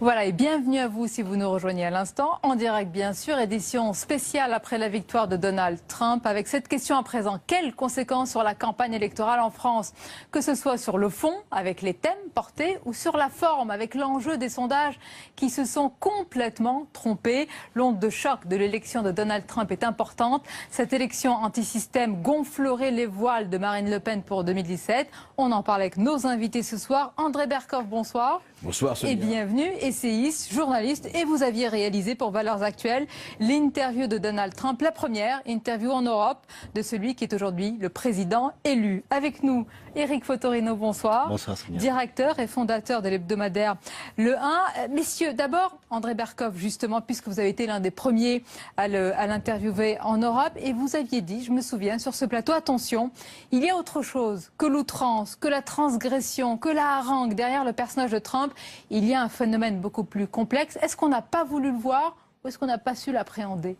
Voilà, et bienvenue à vous si vous nous rejoignez à l'instant, en direct bien sûr, édition spéciale après la victoire de Donald Trump, avec cette question à présent. Quelles conséquences sur la campagne électorale en France? Que ce soit sur le fond, avec les thèmes portés, ou sur la forme, avec l'enjeu des sondages qui se sont complètement trompés. L'onde de choc de l'élection de Donald Trump est importante. Cette élection anti-système gonflerait les voiles de Marine Le Pen pour 2017. On en parle avec nos invités ce soir. André Berkoff, bonsoir. Bonsoir Sonia. Et bienvenue, essayiste, journaliste, et vous aviez réalisé pour Valeurs Actuelles l'interview de Donald Trump, la première interview en Europe de celui qui est aujourd'hui le président élu. Avec nous, Éric Fotorino, bonsoir. Bonsoir Sonia. Directeur et fondateur de l'hebdomadaire Le 1. Messieurs, d'abord, André Berkoff, justement, puisque vous avez été l'un des premiers à l'interviewer en Europe, et vous aviez dit, je me souviens, sur ce plateau, attention, il y a autre chose que l'outrance, que la transgression, que la harangue derrière le personnage de Trump. Il y a un phénomène beaucoup plus complexe. Est-ce qu'on n'a pas voulu le voir ou est-ce qu'on n'a pas su l'appréhender?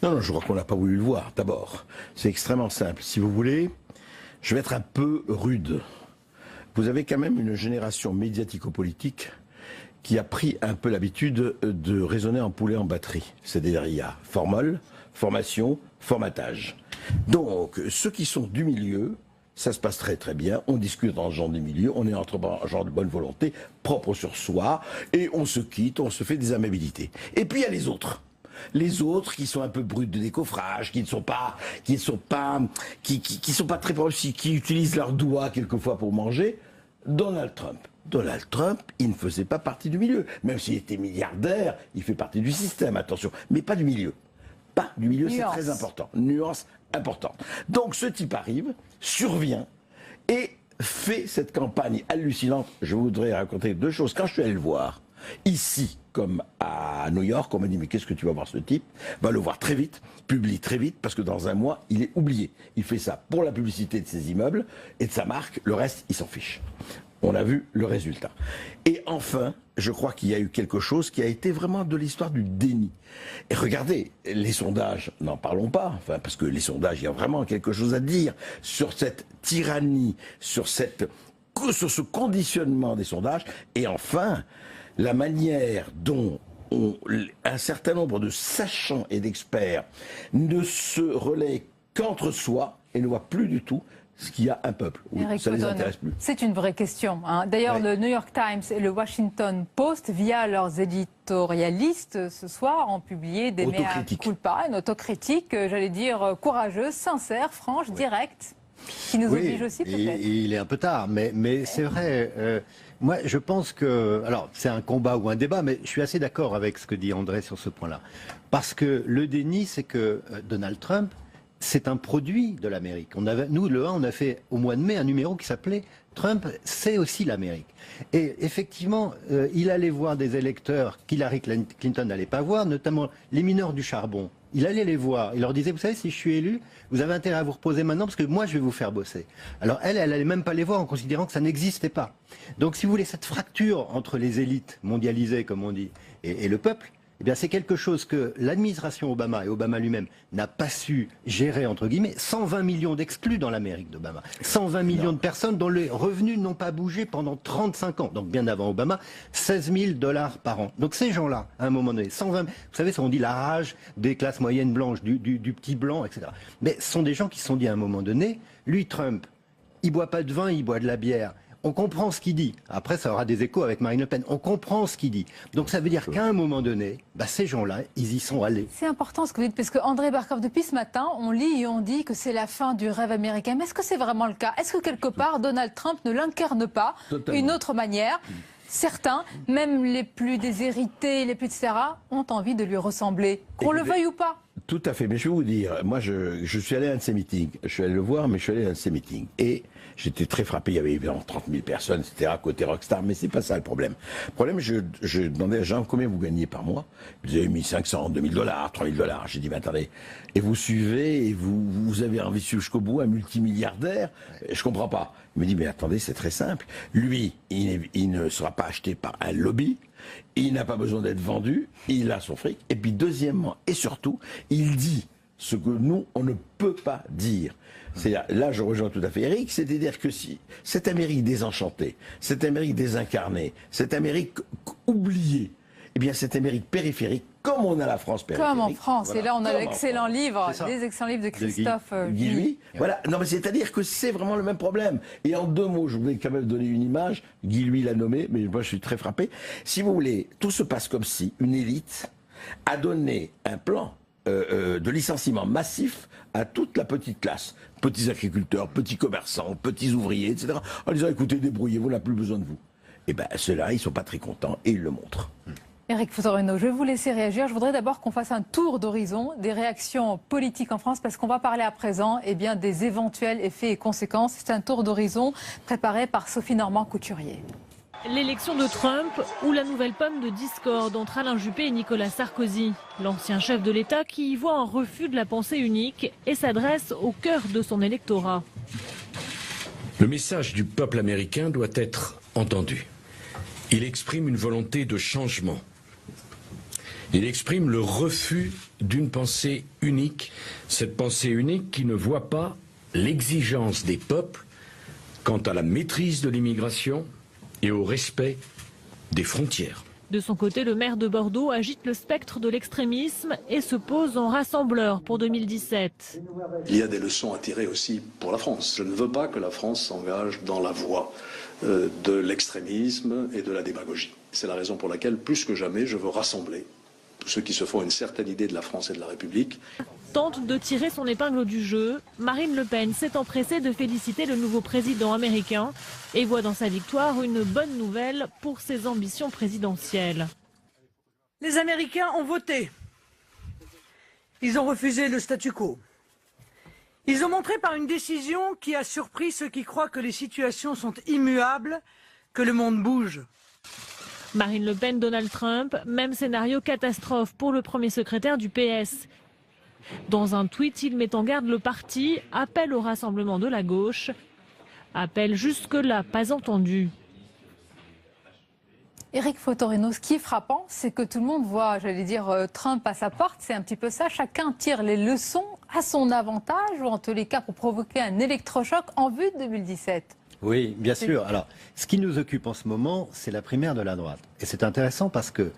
Non, je crois qu'on n'a pas voulu le voir. D'abord, c'est extrêmement simple. Si vous voulez, je vais être un peu rude. Vous avez quand même une génération médiatico-politique qui a pris un peu l'habitude de raisonner en poulet en batterie. C'est-à-dire, il y a formol, formation, formatage. Donc, ceux qui sont du milieu, ça se passe très très bien, on discute dans ce genre de milieu, on est entre gens de bonne volonté, propre sur soi, et on se quitte, on se fait des amabilités. Et puis il y a les autres. Les autres qui sont un peu bruts de décoffrage, qui sont pas très proches, qui utilisent leurs doigts quelquefois pour manger. Donald Trump. Donald Trump, il ne faisait pas partie du milieu. Même s'il était milliardaire, il fait partie du système, attention. Mais pas du milieu. Pas du milieu, c'est très important. Nuance importante. Donc ce type arrive, survient et fait cette campagne hallucinante. Je voudrais raconter deux choses. Quand je suis allé le voir, ici comme à New York, on m'a dit mais qu'est-ce que tu vas voir ce type? Va le voir très vite, publie très vite, parce que dans un mois, il est oublié. Il fait ça pour la publicité de ses immeubles et de sa marque, le reste, il s'en fiche. On a vu le résultat. Et enfin, je crois qu'il y a eu quelque chose qui a été vraiment de l'histoire du déni. Et regardez, les sondages, n'en parlons pas, enfin, parce que les sondages, il y a vraiment quelque chose à dire sur cette tyrannie, sur ce conditionnement des sondages. Et enfin, la manière dont un certain nombre de sachants et d'experts ne se relaient qu'entre soi et ne voient plus du tout ce qu'il y a un peuple. Oui, ça ne les intéresse plus. C'est une vraie question. Hein. D'ailleurs, le New York Times et le Washington Post, via leurs éditorialistes, ce soir, ont publié des mea culpa, une autocritique, j'allais dire, courageuse, sincère, franche, directe, qui nous oblige aussi peut-être. Il est un peu tard, mais c'est vrai. Moi, je pense que... Alors, c'est un combat ou un débat, mais je suis assez d'accord avec ce que dit André sur ce point-là. Parce que le déni, c'est que Donald Trump, c'est un produit de l'Amérique. Nous, le 1, on a fait au mois de mai un numéro qui s'appelait « Trump, c'est aussi l'Amérique ». Et effectivement, il allait voir des électeurs qu'Hillary Clinton n'allait pas voir, notamment les mineurs du charbon. Il allait les voir. Il leur disait, vous savez, si je suis élu, vous avez intérêt à vous reposer maintenant parce que moi, je vais vous faire bosser. Alors elle allait même pas les voir en considérant que ça n'existait pas. Donc, si vous voulez, cette fracture entre les élites mondialisées, comme on dit, et le peuple, eh bien, c'est quelque chose que l'administration Obama et Obama lui-même n'a pas su gérer, entre guillemets. 120 millions d'exclus dans l'Amérique d'Obama. 120 millions de personnes dont les revenus n'ont pas bougé pendant 35 ans. Donc, bien avant Obama, 16 000 $ par an. Donc, ces gens-là, à un moment donné, 120... Vous savez, on dit la rage des classes moyennes blanches, du petit blanc, etc. Mais ce sont des gens qui se sont dit à un moment donné, lui, Trump, il boit pas de vin, il boit de la bière. On comprend ce qu'il dit. Après, ça aura des échos avec Marine Le Pen. On comprend ce qu'il dit. Donc ça veut dire qu'à un moment donné, ces gens-là, ils y sont allés. C'est important ce que vous dites, parce que André Berkoff, depuis ce matin, on lit et on dit que c'est la fin du rêve américain. Mais est-ce que c'est vraiment le cas? Est-ce que quelque part, Donald Trump ne l'incarne pas d'une autre manière? Certains, même les plus déshérités, les plus etc., ont envie de lui ressembler, qu'on le veuille ou pas. Tout à fait, mais je vais vous dire, moi je suis allé à un de ces meetings, je suis allé le voir, mais je suis allé à un de ces meetings, et j'étais très frappé, il y avait évidemment 30 000 personnes, etc., côté rockstar, mais c'est pas ça le problème. Le problème, je demandais à Jean combien vous gagnez par mois. Il disait 1 500, 2 000 $, 3 000 $. J'ai dit, mais attendez, et vous suivez, et vous avez envie de suivre jusqu'au bout, un multimilliardaire? Je comprends pas. Il me dit, mais attendez, c'est très simple. Lui, il ne sera pas acheté par un lobby. Il n'a pas besoin d'être vendu, il a son fric. Et puis deuxièmement, et surtout, il dit ce que nous, on ne peut pas dire. Là, je rejoins tout à fait Éric, c'est-à-dire que si cette Amérique désenchantée, cette Amérique désincarnée, cette Amérique oublié eh bien, cette Amérique périphérique, comme on a la France périphérique. Comme en France. Voilà. Et là, on a Comme l'excellent livre, des excellents livres de Christophe Guilluy. Voilà. Non, mais c'est-à-dire que c'est vraiment le même problème. Et en 2 mots, je voulais quand même donner une image. Guilluy l'a nommé, mais moi, je suis très frappé. Si vous voulez, tout se passe comme si une élite a donné un plan de licenciement massif à toute la petite classe. Petits agriculteurs, petits commerçants, petits ouvriers, etc. En disant, écoutez, débrouillez-vous, on n'a plus besoin de vous. Eh bien, ceux-là, ils ne sont pas très contents et ils le montrent. Éric Fotorino, je vais vous laisser réagir. Je voudrais d'abord qu'on fasse un tour d'horizon des réactions politiques en France, parce qu'on va parler à présent bien, des éventuels effets et conséquences. C'est un tour d'horizon préparé par Sophie Normand-Couturier. L'élection de Trump ou la nouvelle pomme de discorde entre Alain Juppé et Nicolas Sarkozy. L'ancien chef de l'État qui y voit un refus de la pensée unique et s'adresse au cœur de son électorat. Le message du peuple américain doit être entendu. Il exprime une volonté de changement. Il exprime le refus d'une pensée unique, cette pensée unique qui ne voit pas l'exigence des peuples quant à la maîtrise de l'immigration et au respect des frontières. De son côté, le maire de Bordeaux agite le spectre de l'extrémisme et se pose en rassembleur pour 2017. Il y a des leçons à tirer aussi pour la France. Je ne veux pas que la France s'engage dans la voie de l'extrémisme et de la démagogie. C'est la raison pour laquelle, plus que jamais, je veux rassembler tous ceux qui se font une certaine idée de la France et de la République. Tente de tirer son épingle du jeu, Marine Le Pen s'est empressée de féliciter le nouveau président américain et voit dans sa victoire une bonne nouvelle pour ses ambitions présidentielles. Les Américains ont voté. Ils ont refusé le statu quo. Ils ont montré par une décision qui a surpris ceux qui croient que les situations sont immuables, que le monde bouge. Marine Le Pen, Donald Trump, même scénario catastrophe pour le premier secrétaire du PS. Dans un tweet, il met en garde le parti, appelle au rassemblement de la gauche, appel jusque-là pas entendu. Éric Fotorino, ce qui est frappant, c'est que tout le monde voit, j'allais dire, Trump à sa porte. C'est un petit peu ça. Chacun tire les leçons à son avantage, ou en tous les cas pour provoquer un électrochoc en vue de 2017. Oui, bien sûr. Alors, ce qui nous occupe en ce moment, c'est la primaire de la droite. Et c'est intéressant parce que,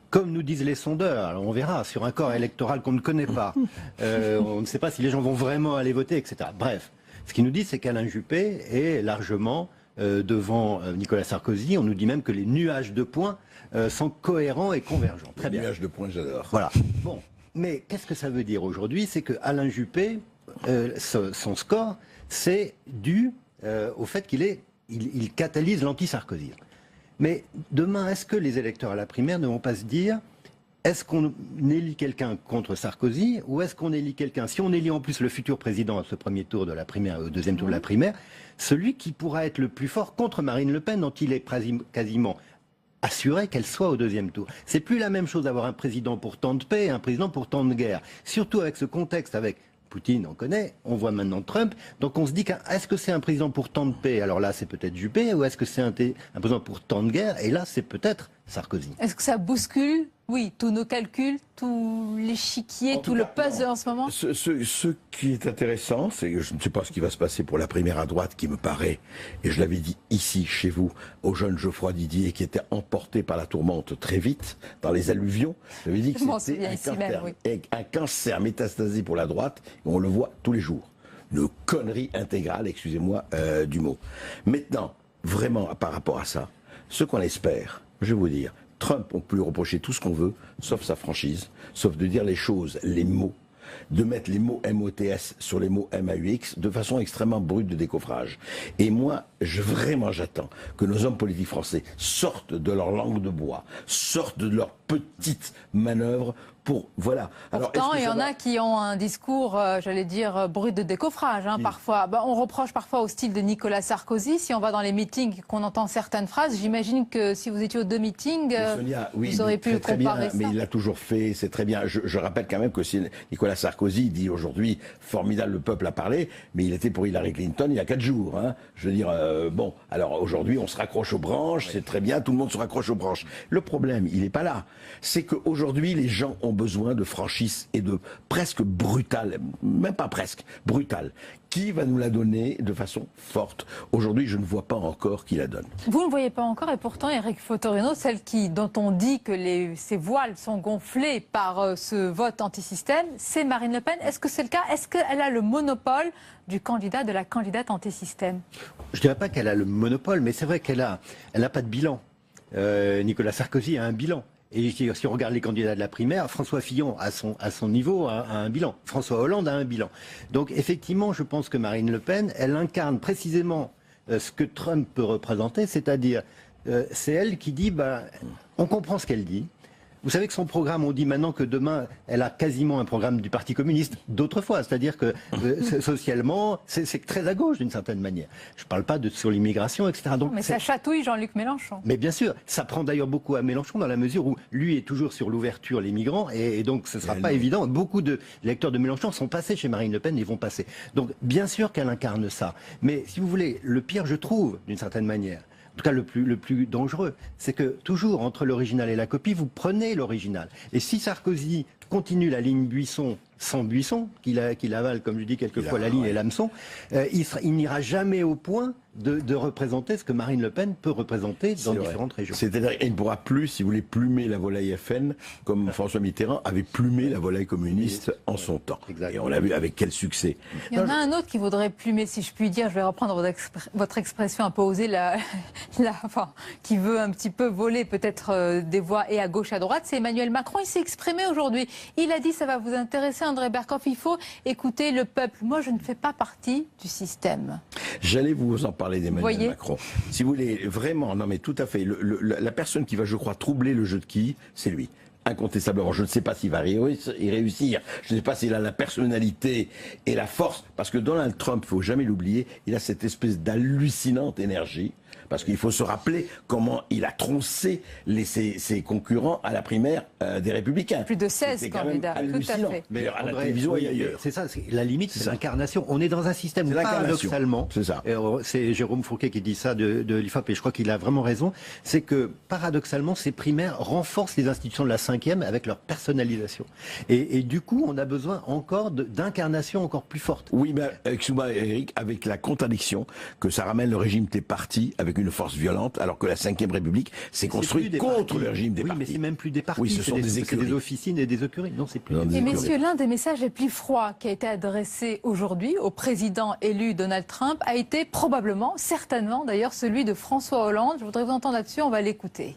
comme nous disent les sondeurs, alors on verra, sur un corps électoral qu'on ne connaît pas, on ne sait pas si les gens vont vraiment aller voter, etc. Bref, ce qu'ils nous disent, c'est qu'Alain Juppé est largement devant Nicolas Sarkozy. On nous dit même que les nuages de points sont cohérents et convergents. Très bien. Nuages de points, j'adore. Voilà. Bon, mais qu'est-ce que ça veut dire aujourd'hui? C'est que Alain Juppé, son score, c'est dû au fait qu'il catalyse l'anti-Sarkozy. Mais demain, est-ce que les électeurs à la primaire ne vont pas se dire, est-ce qu'on élit quelqu'un contre Sarkozy ou est-ce qu'on élit quelqu'un, si on élit en plus le futur président à ce premier tour de la primaire, au deuxième tour de la primaire, celui qui pourra être le plus fort contre Marine Le Pen, dont il est quasiment assuré qu'elle soit au deuxième tour. C'est plus la même chose d'avoir un président pour tant de paix et un président pour tant de guerre. Surtout avec ce contexte, avec Poutine, on connaît, on voit maintenant Trump, donc on se dit est-ce que c'est un président pour tant de paix? Alors là, c'est peut-être Juppé, ou est-ce que c'est un président pour tant de guerre? Et là, c'est peut-être Sarkozy. Est-ce que ça bouscule, oui, tous nos calculs, tout l'échiquier, tout le puzzle en ce moment? Ce qui est intéressant, c'est que je ne sais pas ce qui va se passer pour la primaire à droite, qui me paraît, et je l'avais dit ici, chez vous, au jeune Geoffroy Didier, qui était emporté par la tourmente très vite, dans les alluvions. J'avais dit que c'était un cancer métastasé pour la droite, et on le voit tous les jours. Une connerie intégrale, excusez-moi du mot. Maintenant, vraiment, par rapport à ça, ce qu'on espère, je vais vous dire, Trump, on peut lui reprocher tout ce qu'on veut, sauf sa franchise, sauf de dire les choses, les mots, de mettre les mots MOTS sur les mots MAUX de façon extrêmement brute de décoffrage. Et moi, vraiment j'attends que nos hommes politiques français sortent de leur langue de bois, sortent de leur petite manœuvre pour, voilà. Pourtant, il y en a qui ont un discours, j'allais dire, brut de décoffrage, parfois. On reproche parfois au style de Nicolas Sarkozy. Si on va dans les meetings, qu'on entend certaines phrases, j'imagine que si vous étiez aux 2 meetings, Sonia, oui, vous auriez pu très comparer bien, ça. Mais il l'a toujours fait, c'est très bien. Je rappelle quand même que si Nicolas Sarkozy dit aujourd'hui, formidable, le peuple a parlé, mais il était pour Hillary Clinton il y a 4 jours. Je veux dire, bon, alors aujourd'hui, on se raccroche aux branches, c'est très bien, tout le monde se raccroche aux branches. Le problème, il n'est pas là. C'est qu'aujourd'hui, les gens ont besoin de franchise et de presque brutale, même pas presque, brutale. Qui va nous la donner de façon forte? Aujourd'hui, je ne vois pas encore qui la donne. Vous ne voyez pas encore, et pourtant, Éric Fotorino, celle dont on dit que ces voiles sont gonflées par ce vote anti-système, c'est Marine Le Pen. Est-ce que c'est le cas? Est-ce qu'elle a le monopole du candidat, de la candidate anti-système? Je ne dirais pas qu'elle a le monopole, mais c'est vrai qu'elle n'a pas de bilan. Nicolas Sarkozy a un bilan. Et si on regarde les candidats de la primaire, François Fillon, à son niveau, a un bilan. François Hollande a un bilan. Donc effectivement, je pense que Marine Le Pen, elle incarne précisément ce que Trump peut représenter, c'est-à-dire, c'est elle qui dit, on comprend ce qu'elle dit. Vous savez que son programme, on dit maintenant que demain, elle a quasiment un programme du Parti communiste d'autrefois. C'est-à-dire que socialement, c'est très à gauche d'une certaine manière. Je ne parle pas sur l'immigration, etc. Donc, mais ça chatouille Jean-Luc Mélenchon. Mais bien sûr, ça prend d'ailleurs beaucoup à Mélenchon dans la mesure où lui est toujours sur l'ouverture, les migrants, et donc ce ne sera pas évident. Beaucoup de lecteurs de Mélenchon sont passés chez Marine Le Pen et vont passer. Donc bien sûr qu'elle incarne ça. Mais si vous voulez, le pire, je trouve, d'une certaine manière, en tout cas le plus dangereux, c'est que toujours entre l'original et la copie, vous prenez l'original. Et si Sarkozy continue la ligne Buisson sans Buisson, qu'il avale, comme je dis quelquefois, la ligne et l'hameçon, il n'ira jamais au point de représenter ce que Marine Le Pen peut représenter dans différentes régions. C'est-à-dire qu'il ne pourra plus, si vous voulez, plumer la volaille FN, comme François Mitterrand avait plumé la volaille communiste en son temps. Exactement. Et on l'a vu avec quel succès. Il y en a un autre qui voudrait plumer, si je puis dire, je vais reprendre votre expression un peu osée, qui veut un petit peu voler peut-être des voix et à gauche, à droite, c'est Emmanuel Macron. Il s'est exprimé aujourd'hui. Il a dit, ça va vous intéresser, André Berkoff, il faut écouter le peuple. Moi, je ne fais pas partie du système. J'allais vous en parler d'Emmanuel Macron. Si vous voulez, vraiment, non mais tout à fait, la personne qui va, je crois, troubler le jeu de quilles, c'est lui. Incontestablement, je ne sais pas s'il va y réussir, je ne sais pas s'il a la personnalité et la force, parce que Donald Trump, il ne faut jamais l'oublier, il a cette espèce d'hallucinante énergie, parce qu'il faut se rappeler comment il a troncé ses concurrents à la primaire des Républicains. Plus de 16 candidats, tout à fait. Mais à la télévision et ailleurs. C'est ça, la limite, c'est l'incarnation. On est dans un système où, paradoxalement, c'est Jérôme Fourquet qui dit ça de l'IFOP, et je crois qu'il a vraiment raison, c'est que, paradoxalement, ces primaires renforcent les institutions de la 5e avec leur personnalisation. Et du coup, on a besoin encore d'incarnation encore plus forte. Oui, mais excuse-moi, Eric, avec la contradiction que ça ramène le régime des partis avec une force violente, alors que la 5e République s'est construite contre le régime des partis. Oui, mais c'est même plus des partis, oui, ce sont des officines et des écuries. Non, c'est plus des Et messieurs, l'un des messages les plus froids qui a été adressé aujourd'hui au président élu Donald Trump a été probablement, certainement d'ailleurs, celui de François Hollande. Je voudrais vous entendre là-dessus, on va l'écouter.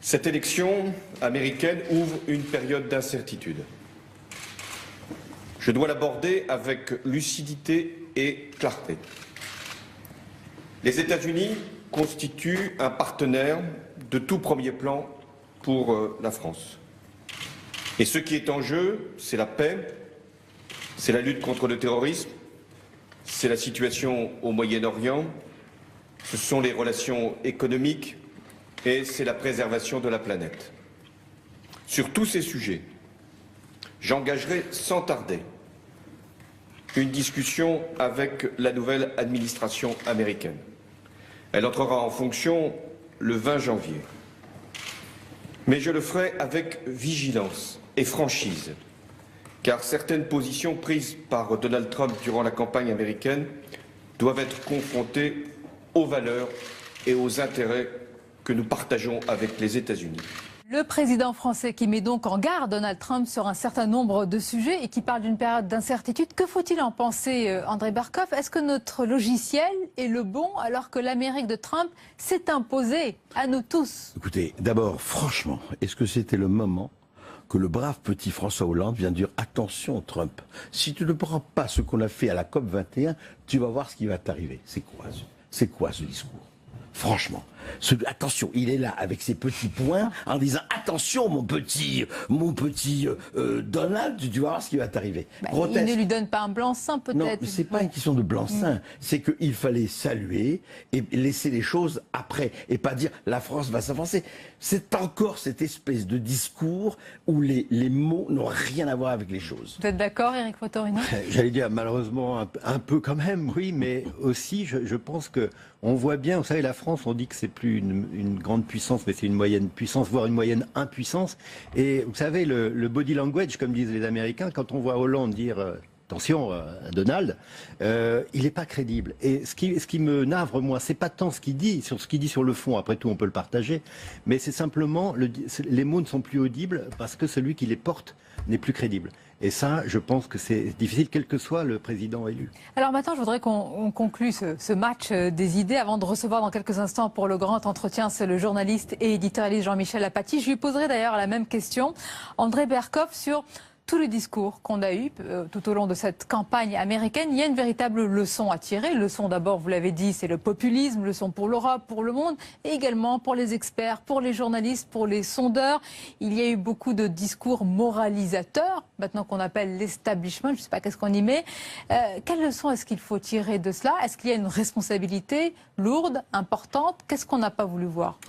Cette élection américaine ouvre une période d'incertitude. Je dois l'aborder avec lucidité et clarté. Les États-Unis constituent un partenaire de tout premier plan pour la France. Et ce qui est en jeu, c'est la paix, c'est la lutte contre le terrorisme, c'est la situation au Moyen-Orient, ce sont les relations économiques et c'est la préservation de la planète. Sur tous ces sujets, j'engagerai sans tarder une discussion avec la nouvelle administration américaine. Elle entrera en fonction le 20 janvier. Mais je le ferai avec vigilance et franchise, car certaines positions prises par Donald Trump durant la campagne américaine doivent être confrontées aux valeurs et aux intérêts que nous partageons avec les États-Unis. Le président français qui met donc en garde Donald Trump sur un certain nombre de sujets et qui parle d'une période d'incertitude. Que faut-il en penser, André Berkoff? Est-ce que notre logiciel est le bon alors que l'Amérique de Trump s'est imposée à nous tous? Écoutez, d'abord, franchement, est-ce que c'était le moment que le brave petit François Hollande vient dire « Attention Trump, si tu ne prends pas ce qu'on a fait à la COP 21, tu vas voir ce qui va t'arriver ». C'est quoi ce discours? Franchement, attention, il est là avec ses petits points en disant attention mon petit Donald, tu vas voir ce qui va t'arriver. Il ne lui donne pas un blanc-seing peut-être. Non, mais c'est pas une question de blanc-seing, c'est qu'il fallait saluer et laisser les choses après et pas dire la France va s'avancer. C'est encore cette espèce de discours où les mots n'ont rien à voir avec les choses. Vous êtes d'accord, Éric Fotorino? J'allais dire malheureusement un peu quand même, oui, mais aussi je pense que on voit bien, vous savez, la France, on dit que c'est plus une grande puissance, mais c'est une moyenne puissance, voire une moyenne impuissance. Et vous savez, le body language, comme disent les Américains, quand on voit Hollande dire attention à Donald, il n'est pas crédible. Et ce qui me navre, moi, c'est pas tant ce qu'il dit sur le fond, après tout on peut le partager, mais c'est simplement, les mots ne sont plus audibles parce que celui qui les porte n'est plus crédible. Et ça, je pense que c'est difficile, quel que soit le président élu. Alors maintenant, je voudrais qu'on conclue ce match des idées avant de recevoir dans quelques instants pour le grand entretien, c'est le journaliste et éditorialiste Jean-Michel Apathy. Je lui poserai d'ailleurs la même question, André Berkoff, sur tous les discours qu'on a eus tout au long de cette campagne américaine. Il y a une véritable leçon à tirer. Leçon d'abord, vous l'avez dit, c'est le populisme, leçon pour l'Europe, pour le monde, et également pour les experts, pour les journalistes, pour les sondeurs. Il y a eu beaucoup de discours moralisateurs, maintenant qu'on appelle l'establishment, je ne sais pas qu'est-ce qu'on y met. Quelle leçon est-ce qu'il faut tirer de cela? Est-ce qu'il y a une responsabilité lourde, importante? Qu'est-ce qu'on n'a pas voulu voir?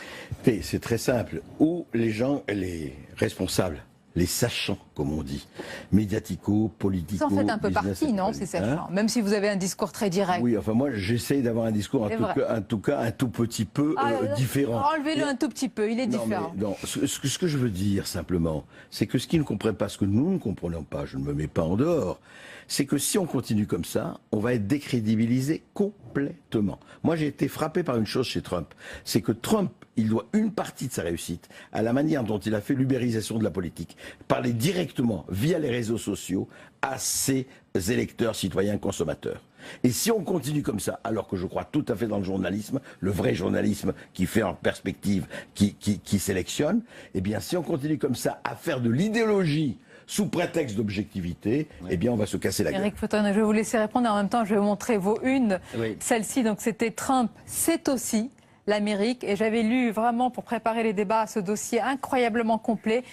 C'est très simple. Où les gens, les responsables, les sachants, comme on dit, médiatico, politico... Vous en faites un peu partie, non, ces sachants, même si vous avez un discours très direct. Oui, enfin moi, j'essaye d'avoir un discours en tout cas un tout petit peu différent. Enlevez-le un tout petit peu, il est différent. Non, ce que je veux dire, simplement, c'est que ce qu'ils ne comprennent pas, ce que nous ne comprenons pas, je ne me mets pas en dehors, c'est que si on continue comme ça, on va être décrédibilisé complètement. Moi, j'ai été frappé par une chose chez Trump, c'est que Trump, il doit une partie de sa réussite à la manière dont il a fait l'ubérisation de la politique, parler directement, via les réseaux sociaux, à ses électeurs, citoyens, consommateurs. Et si on continue comme ça, alors que je crois tout à fait dans le journalisme, le vrai journalisme qui fait en perspective, qui sélectionne, eh bien si on continue comme ça à faire de l'idéologie sous prétexte d'objectivité, eh bien on va se casser la gueule. Éric Foton, je vais vous laisser répondre, et en même temps je vais vous montrer vos unes. Oui. Celle-ci, donc c'était Trump, c'est aussi l'Amérique. Et j'avais lu vraiment pour préparer les débats ce dossier incroyablement complet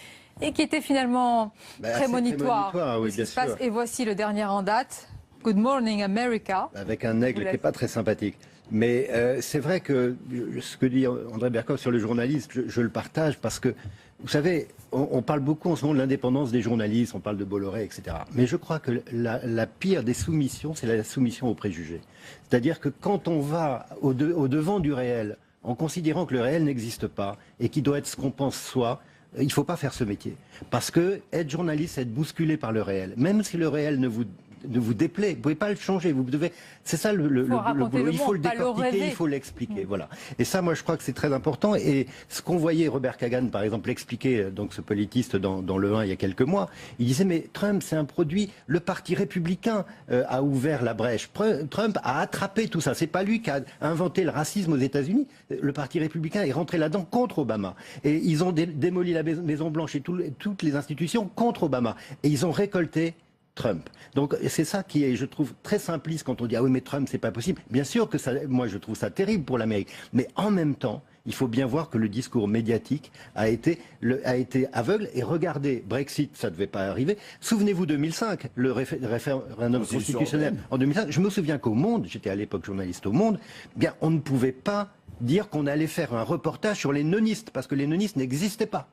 et qui était finalement prémonitoire. Oui, bien sûr. Et voici le dernier en date. Good Morning America. Avec un aigle qui n'est pas très sympathique. Mais c'est vrai que ce que dit André Berkoff sur le journalisme, je le partage parce que, vous savez, on parle beaucoup en ce moment de l'indépendance des journalistes, on parle de Bolloré, etc. Mais je crois que la pire des soumissions, c'est la soumission aux préjugés. C'est-à-dire que quand on va au devant du réel, en considérant que le réel n'existe pas et qu'il doit être ce qu'on pense soi, il ne faut pas faire ce métier. Parce que être journaliste, c'est être bousculé par le réel. Même si le réel ne vous déplaît, vous ne pouvez pas le changer. C'est ça le boulot. Il faut le décortiquer, il faut l'expliquer. Voilà. Et ça, moi, je crois que c'est très important. Et ce qu'on voyait Robert Kagan, par exemple, expliquer, donc ce politiste dans Le 1 il y a quelques mois, il disait, mais Trump, c'est un produit, le parti républicain a ouvert la brèche. Trump a attrapé tout ça. C'est pas lui qui a inventé le racisme aux États-Unis. Le parti républicain est rentré là-dedans contre Obama. Et ils ont démoli la Maison-Blanche et toutes les institutions contre Obama. Et ils ont récolté Trump. Donc c'est ça qui est, je trouve, très simpliste quand on dit « Ah oui, mais Trump, c'est pas possible ». Bien sûr que ça, moi je trouve ça terrible pour l'Amérique. Mais en même temps, il faut bien voir que le discours médiatique a été aveugle. Et regardez, Brexit, ça ne devait pas arriver. Souvenez-vous 2005, le référendum constitutionnel en 2005. Je me souviens qu'au Monde, j'étais à l'époque journaliste au Monde, bien on ne pouvait pas dire qu'on allait faire un reportage sur les nonistes, parce que les nonistes n'existaient pas.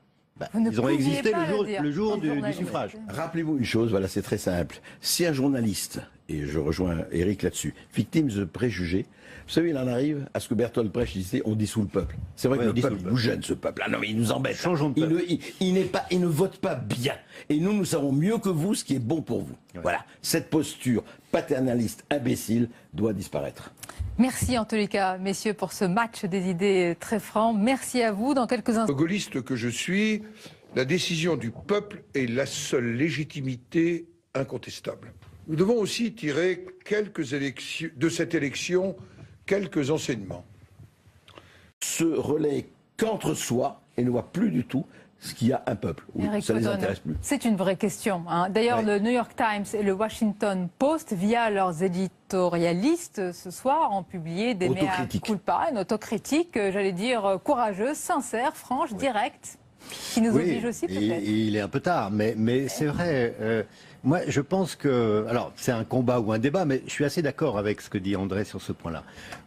Ils ont existé le jour du suffrage. Rappelez-vous une chose, voilà, c'est très simple. Si un journaliste, et je rejoins Éric là-dessus, victime de préjugés, vous savez, il en arrive à ce que Bertolt Brecht disait, on dissout le peuple. C'est vrai que le peuple nous gêne, ce peuple. Ah non, mais il nous embête. Changeons de peuple. Il ne vote pas bien. Et nous savons mieux que vous ce qui est bon pour vous. Ouais. Voilà. Cette posture paternaliste, imbécile, doit disparaître. Merci en tous les cas, messieurs, pour ce match des idées très franc. Merci à vous. Dans quelques instants. Gaulliste que je suis, la décision du peuple est la seule légitimité incontestable. Nous devons aussi tirer de cette élection quelques enseignements. Se relaie qu'entre soi et ne voit plus du tout ce qu'il y a un peuple. Ça ne les intéresse plus. C'est une vraie question. Hein. D'ailleurs, le New York Times et le Washington Post, via leurs éditorialistes, ce soir, ont publié des mea culpa, une autocritique, j'allais dire, courageuse, sincère, franche, directe, qui nous oblige aussi peut-être. Il est un peu tard, mais c'est vrai. Moi, je pense que... Alors, c'est un combat ou un débat, mais je suis assez d'accord avec ce que dit André sur ce point-là.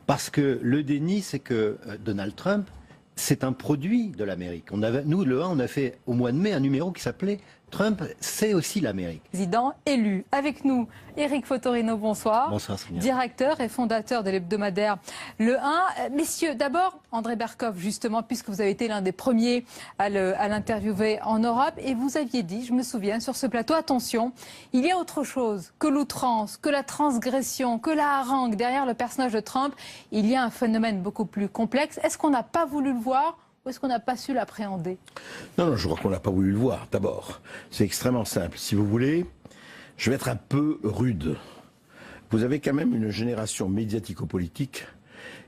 Parce que le déni, c'est que Donald Trump, c'est un produit de l'Amérique. Nous, le 1, on a fait au mois de mai un numéro qui s'appelait Trump, c'est aussi l'Amérique. Président élu. Avec nous, Éric Fotorino, bonsoir. Bonsoir, Sonia. Directeur et fondateur de l'hebdomadaire Le 1. Messieurs, d'abord, André Berkoff, justement, puisque vous avez été l'un des premiers à l'interviewer en Europe, et vous aviez dit, je me souviens, sur ce plateau, attention, il y a autre chose que l'outrance, que la transgression, que la harangue. Derrière le personnage de Trump, il y a un phénomène beaucoup plus complexe. Est-ce qu'on n'a pas voulu le voir ? Ou est-ce qu'on n'a pas su l'appréhender? Non, je crois qu'on n'a pas voulu le voir. D'abord, c'est extrêmement simple. Si vous voulez, je vais être un peu rude. Vous avez quand même une génération médiatico-politique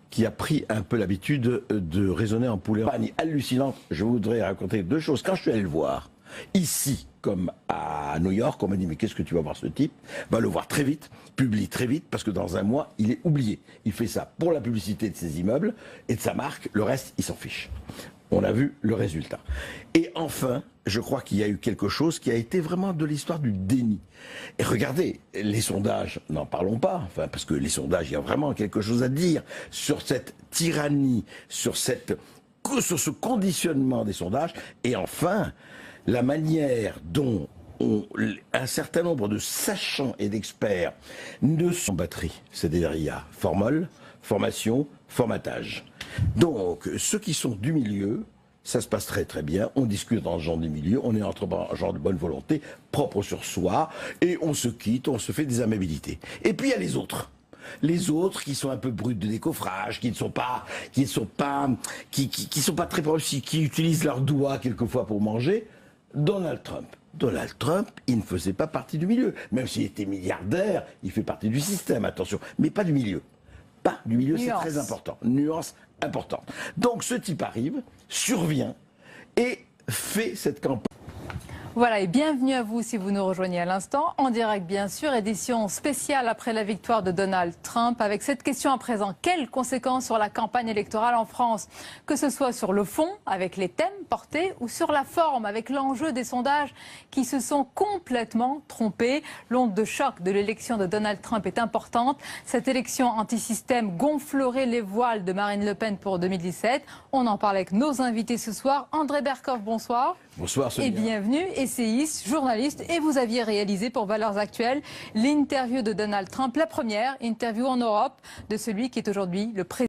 qui a pris un peu l'habitude de raisonner en poulet. Hallucinante. Je voudrais raconter deux choses. Quand je suis allé le voir, ici, comme à New York, on m'a dit, mais qu'est-ce que tu vas voir ce type? Va le voir très vite, publie très vite, parce que dans un mois, il est oublié. Il fait ça pour la publicité de ses immeubles et de sa marque, le reste, il s'en fiche. On a vu le résultat. Et enfin, je crois qu'il y a eu quelque chose qui a été vraiment de l'histoire du déni. Et regardez, les sondages, n'en parlons pas, enfin, parce que les sondages, il y a vraiment quelque chose à dire sur cette tyrannie, sur ce conditionnement des sondages, et enfin, la manière dont un certain nombre de sachants et d'experts ne sont batterie. C'est-à-dire, il y a formol, formation, formatage. Donc, ceux qui sont du milieu, ça se passe très très bien, on discute dans ce genre de milieu, on est entre gens de bonne volonté, propre sur soi, et on se quitte, on se fait des amabilités. Et puis il y a les autres. Les autres qui sont un peu bruts de décoffrage, qui sont pas très proches, qui utilisent leurs doigts quelquefois pour manger. Donald Trump. Donald Trump, il ne faisait pas partie du milieu. Même s'il était milliardaire, il fait partie du système, attention. Mais pas du milieu. Pas du milieu, c'est très important. Nuance importante. Donc ce type arrive, survient et fait cette campagne. Voilà, et bienvenue à vous si vous nous rejoignez à l'instant, en direct bien sûr, édition spéciale après la victoire de Donald Trump, avec cette question à présent, quelles conséquences sur la campagne électorale en France? Que ce soit sur le fond, avec les thèmes portés, ou sur la forme, avec l'enjeu des sondages qui se sont complètement trompés. L'onde de choc de l'élection de Donald Trump est importante. Cette élection anti-système gonflerait les voiles de Marine Le Pen pour 2017. On en parle avec nos invités ce soir. André Berkoff, bonsoir. Bonsoir Sonia. Et bienvenue, essayiste, journaliste, et vous aviez réalisé pour Valeurs Actuelles l'interview de Donald Trump, la première interview en Europe de celui qui est aujourd'hui le président.